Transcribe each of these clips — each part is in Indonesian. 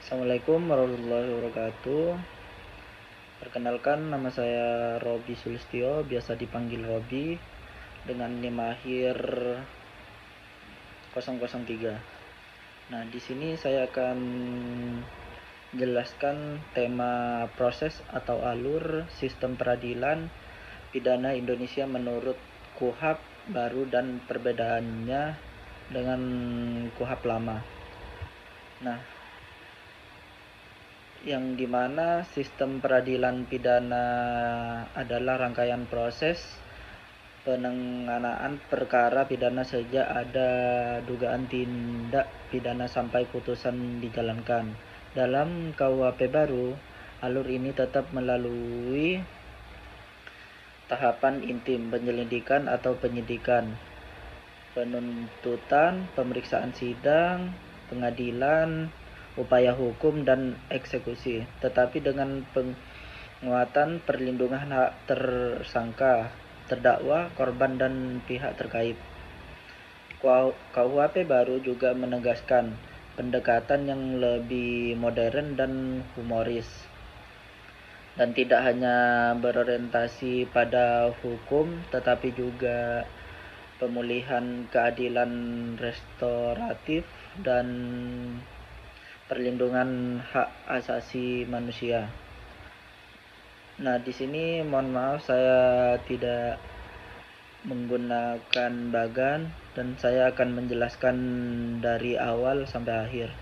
Assalamualaikum warahmatullahi wabarakatuh. Perkenalkan, nama saya Robi Sulistyo, biasa dipanggil Robi, dengan NIM akhir 003. Nah, di sini saya akan jelaskan tema proses atau alur sistem peradilan pidana Indonesia menurut KUHP baru dan perbedaannya dengan KUHP lama. Nah, yang dimana sistem peradilan pidana adalah rangkaian proses penanganan perkara pidana sejak ada dugaan tindak pidana sampai putusan dijalankan. Dalam KUHP baru, alur ini tetap melalui tahapan intim, penyelidikan atau penyidikan, penuntutan, pemeriksaan sidang, pengadilan, upaya hukum dan eksekusi, tetapi dengan penguatan perlindungan hak tersangka, terdakwa, korban dan pihak terkait. KUHP baru juga menegaskan pendekatan yang lebih modern dan humoris, dan tidak hanya berorientasi pada hukum tetapi juga pemulihan keadilan restoratif dan perlindungan hak asasi manusia. Nah, di sini mohon maaf saya tidak menggunakan bagan dan saya akan menjelaskan dari awal sampai akhir.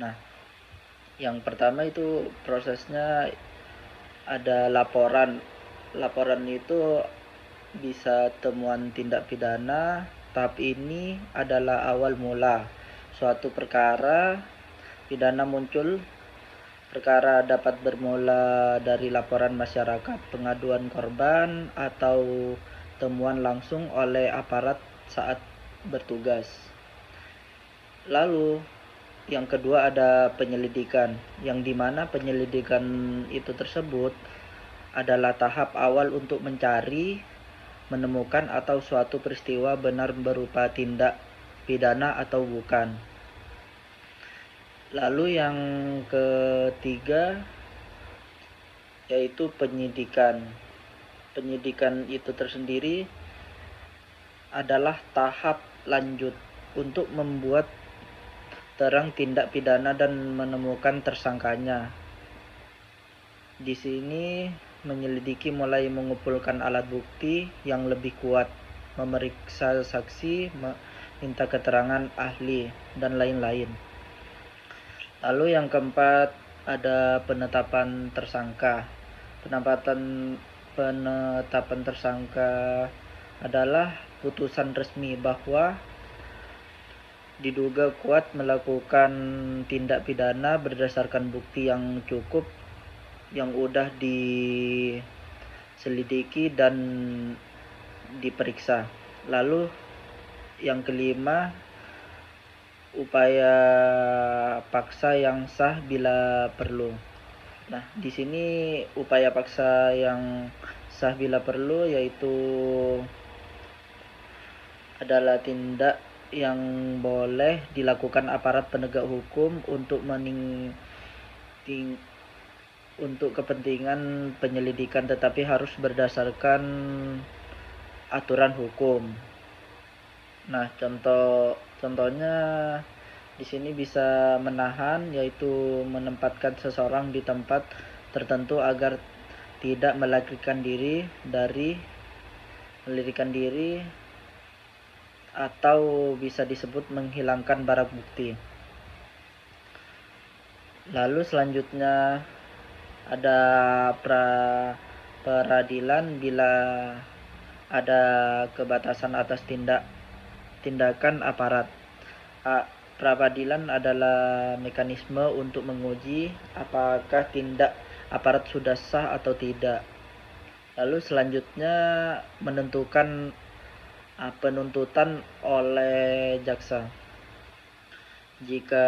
Nah, yang pertama itu prosesnya ada laporan. Laporan itu bisa temuan tindak pidana. Tahap ini adalah awal mula suatu perkara pidana muncul. Perkara dapat bermula dari laporan masyarakat, pengaduan korban, atau temuan langsung oleh aparat saat bertugas. Lalu yang kedua ada penyelidikan, yang dimana penyelidikan itu tersebut adalah tahap awal untuk mencari, menemukan atau suatu peristiwa benar berupa tindak pidana atau bukan. Lalu yang ketiga yaitu penyidikan. Penyidikan itu tersendiri adalah tahap lanjut untuk membuat terang tindak pidana dan menemukan tersangkanya. Di sini menyelidiki mulai mengumpulkan alat bukti yang lebih kuat, memeriksa saksi, minta keterangan ahli, dan lain-lain. Lalu yang keempat ada penetapan tersangka. Penetapan tersangka adalah putusan resmi bahwa diduga kuat melakukan tindak pidana berdasarkan bukti yang cukup, yang udah diselidiki dan diperiksa. Lalu yang kelima, upaya paksa yang sah bila perlu. Nah, di sini upaya paksa yang sah bila perlu yaitu adalah tindak yang boleh dilakukan aparat penegak hukum untuk untuk kepentingan penyelidikan, tetapi harus berdasarkan aturan hukum. Nah, contohnya di sini bisa menahan, yaitu menempatkan seseorang di tempat tertentu agar tidak melarikan diri atau bisa disebut menghilangkan barang bukti. Lalu selanjutnya ada peradilan bila ada kebatasan atas tindakan aparat. Pra-peradilan adalah mekanisme untuk menguji apakah tindak aparat sudah sah atau tidak. Lalu selanjutnya menentukan penuntutan oleh jaksa. Jika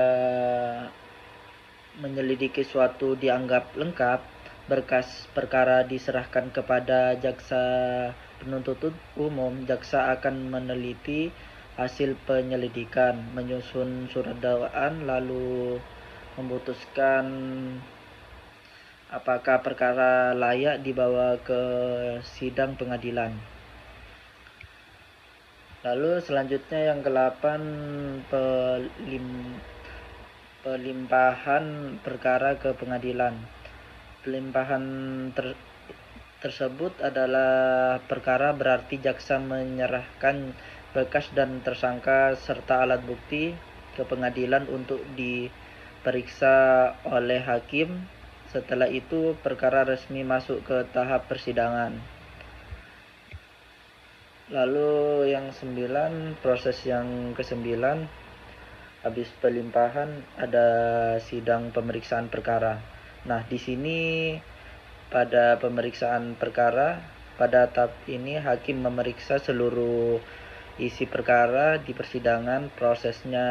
menyelidiki suatu dianggap lengkap, berkas perkara diserahkan kepada jaksa penuntut umum. Jaksa akan meneliti hasil penyelidikan, menyusun surat dakwaan, lalu memutuskan apakah perkara layak dibawa ke sidang pengadilan. Lalu selanjutnya yang ke-8, pelimpahan perkara ke pengadilan. Pelimpahan tersebut adalah perkara berarti jaksa menyerahkan berkas dan tersangka serta alat bukti ke pengadilan untuk diperiksa oleh hakim. Setelah itu perkara resmi masuk ke tahap persidangan. Lalu yang 9, proses yang ke-9, habis pelimpahan ada sidang pemeriksaan perkara. Nah, di sini pada pemeriksaan perkara, pada tahap ini hakim memeriksa seluruh isi perkara di persidangan. Prosesnya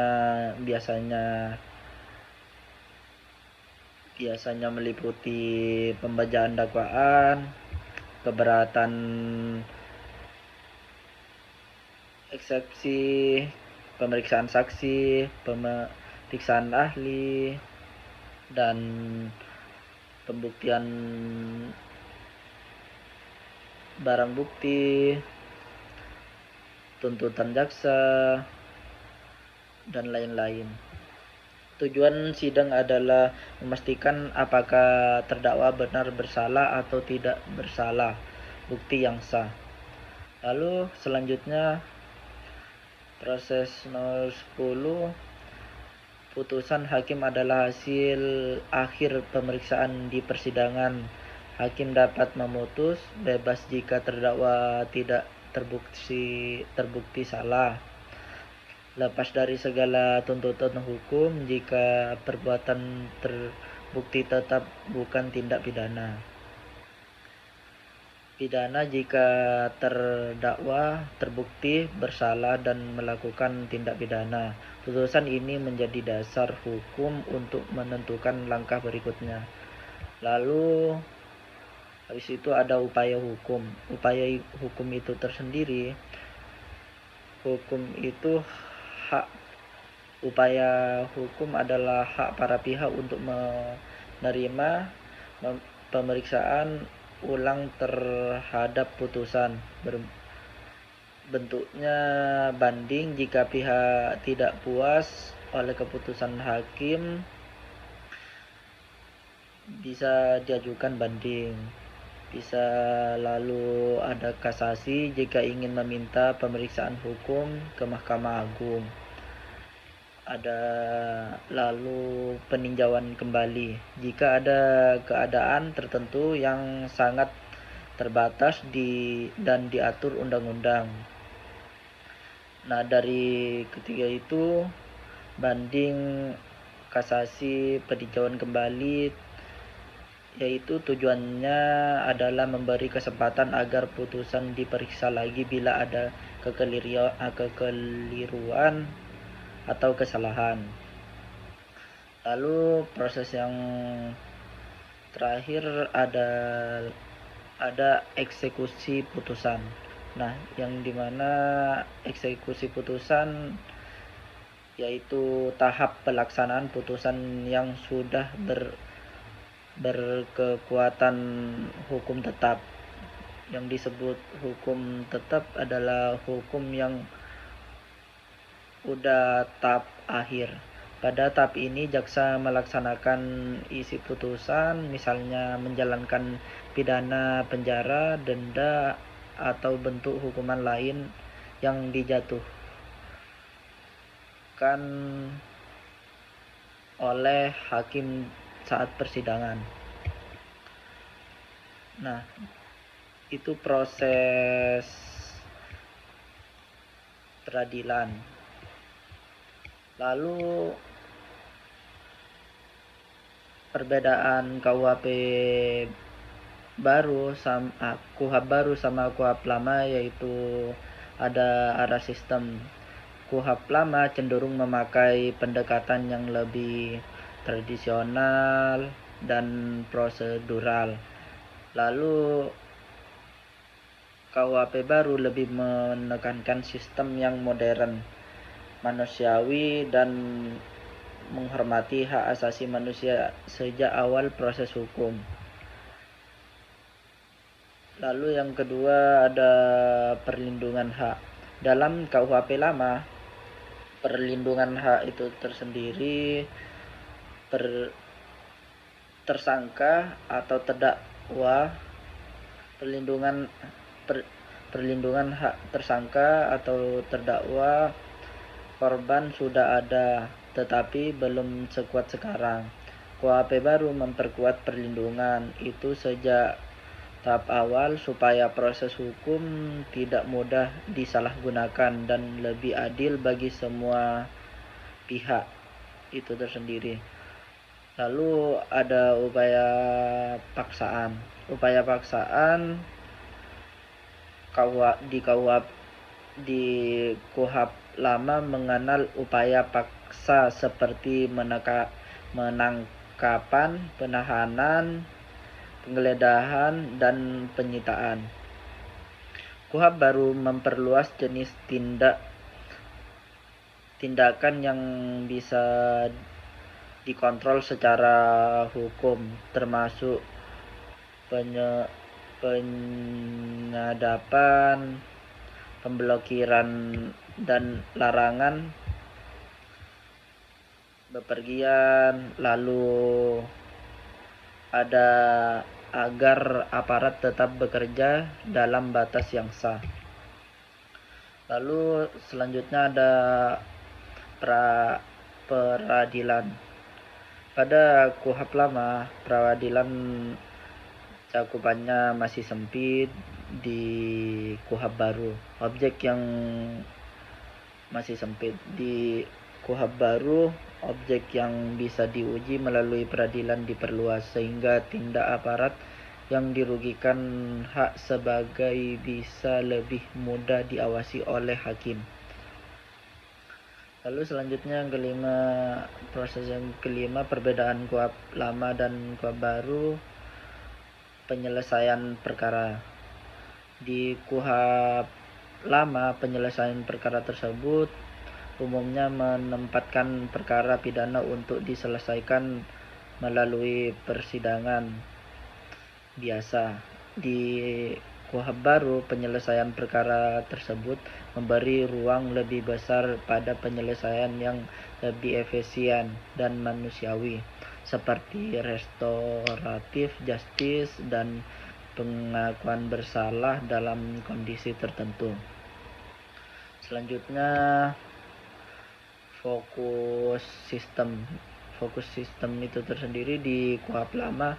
biasanya meliputi pembacaan dakwaan, keberatan eksepsi, pemeriksaan saksi, pemeriksaan ahli, dan pembuktian barang bukti, tuntutan jaksa, dan lain-lain. Tujuan sidang adalah memastikan apakah terdakwa benar bersalah atau tidak bersalah, bukti yang sah. Lalu selanjutnya proses nomor 10, putusan hakim adalah hasil akhir pemeriksaan di persidangan. Hakim dapat memutus bebas jika terdakwa tidak terbukti salah, lepas dari segala tuntutan hukum jika perbuatan terbukti tetap bukan tindak pidana. Pidana jika terdakwa terbukti bersalah dan melakukan tindak pidana. Putusan ini menjadi dasar hukum untuk menentukan langkah berikutnya. Lalu habis itu ada upaya hukum. Upaya hukum itu tersendiri. Hukum itu upaya hukum adalah hak para pihak untuk menerima pemeriksaan ulang terhadap putusan. Bentuknya banding. Jika pihak tidak puas oleh keputusan hakim, bisa diajukan banding. Bisa lalu ada kasasi jika ingin meminta pemeriksaan hukum ke Mahkamah Agung. Ada lalu peninjauan kembali jika ada keadaan tertentu yang sangat terbatas dan diatur undang-undang. Nah, dari ketiga itu, banding, kasasi, peninjauan kembali, yaitu tujuannya adalah memberi kesempatan agar putusan diperiksa lagi bila ada kekeliruan atau kesalahan. Lalu proses yang terakhir ada eksekusi putusan. Nah, yang dimana eksekusi putusan yaitu tahap pelaksanaan putusan yang sudah berkekuatan hukum tetap. Yang disebut hukum tetap adalah hukum yang udah tahap akhir. Pada tahap ini jaksa melaksanakan isi putusan, misalnya menjalankan pidana penjara, denda, atau bentuk hukuman lain yang dijatuhkan oleh hakim saat persidangan. Nah, itu proses peradilan. Lalu perbedaan KUHP baru sama KUHP baru sama KUHP lama yaitu ada arah sistem. KUHP lama cenderung memakai pendekatan yang lebih tradisional dan prosedural. Lalu KUHP baru lebih menekankan sistem yang modern, manusiawi, dan menghormati hak asasi manusia sejak awal proses hukum. Lalu yang kedua ada perlindungan hak. Dalam KUHP lama, perlindungan hak itu tersendiri tersangka atau terdakwa, perlindungan hak tersangka atau terdakwa korban sudah ada, tetapi belum sekuat sekarang. KUHP baru memperkuat perlindungan itu sejak tahap awal supaya proses hukum tidak mudah disalahgunakan dan lebih adil bagi semua pihak itu tersendiri. Lalu ada upaya paksaan. Upaya paksaan di KUHP lama mengenal upaya paksa seperti menangkapan, penahanan, penggeledahan, dan penyitaan. KUHP baru memperluas jenis tindakan yang bisa dikontrol secara hukum, termasuk penyadapan, pemblokiran, dan larangan bepergian. Lalu ada agar aparat tetap bekerja dalam batas yang sah. Lalu selanjutnya ada peradilan. Pada KUHP lama, peradilan cakupannya masih sempit. Di KUHP baru, objek yang masih sempit. Di KUHP baru, objek yang bisa diuji melalui peradilan diperluas, sehingga tindak aparat yang dirugikan hak sebagai bisa lebih mudah diawasi oleh hakim. Lalu selanjutnya proses yang kelima, perbedaan KUHP lama dan KUHP baru, penyelesaian perkara. Di KUHP lama, penyelesaian perkara tersebut umumnya menempatkan perkara pidana untuk diselesaikan melalui persidangan biasa. Di KUHP baru, penyelesaian perkara tersebut memberi ruang lebih besar pada penyelesaian yang lebih efisien dan manusiawi, seperti restoratif justice dan pengakuan bersalah dalam kondisi tertentu. Selanjutnya, fokus sistem itu tersendiri di KUHP lama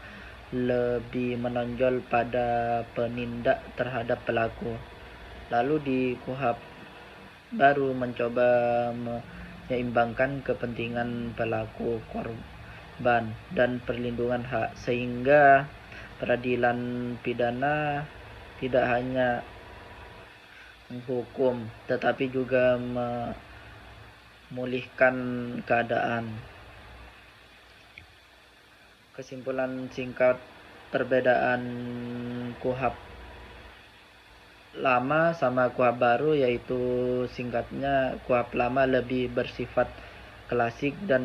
lebih menonjol pada penindak terhadap pelaku. Lalu di KUHP baru mencoba menyeimbangkan kepentingan pelaku, korban, dan perlindungan hak, sehingga peradilan pidana tidak hanya menghukum tetapi juga memulihkan keadaan. Kesimpulan singkat perbedaan KUHP lama sama KUHP baru yaitu singkatnya, KUHP lama lebih bersifat klasik dan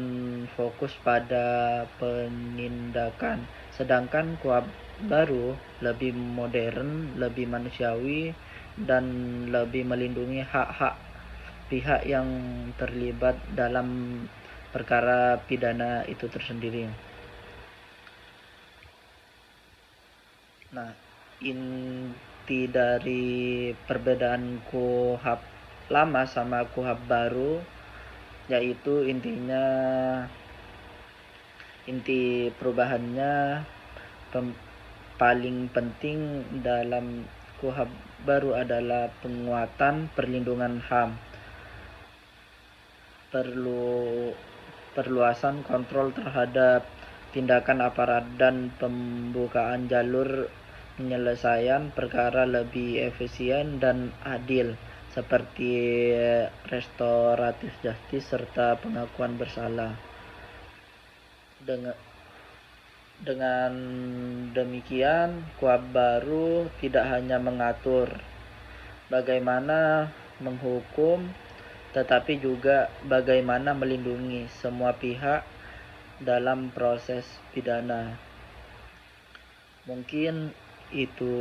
fokus pada penindakan, sedangkan KUHP baru lebih modern, lebih manusiawi, dan lebih melindungi hak-hak pihak yang terlibat dalam perkara pidana itu tersendiri. Nah, inti dari perbedaan KUHP lama sama KUHP baru yaitu inti perubahannya paling penting dalam KUHP baru adalah penguatan perlindungan HAM, perluasan kontrol terhadap tindakan aparat, dan pembukaan jalur penyelesaian perkara lebih efisien dan adil seperti restoratif justice serta pengakuan bersalah. Dengan demikian, KUHP baru tidak hanya mengatur bagaimana menghukum, tetapi juga bagaimana melindungi semua pihak dalam proses pidana. Mungkin itu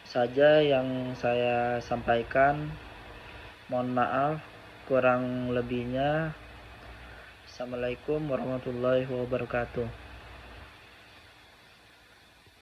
saja yang saya sampaikan. Mohon maaf kurang lebihnya. Assalamualaikum warahmatullahi wabarakatuh.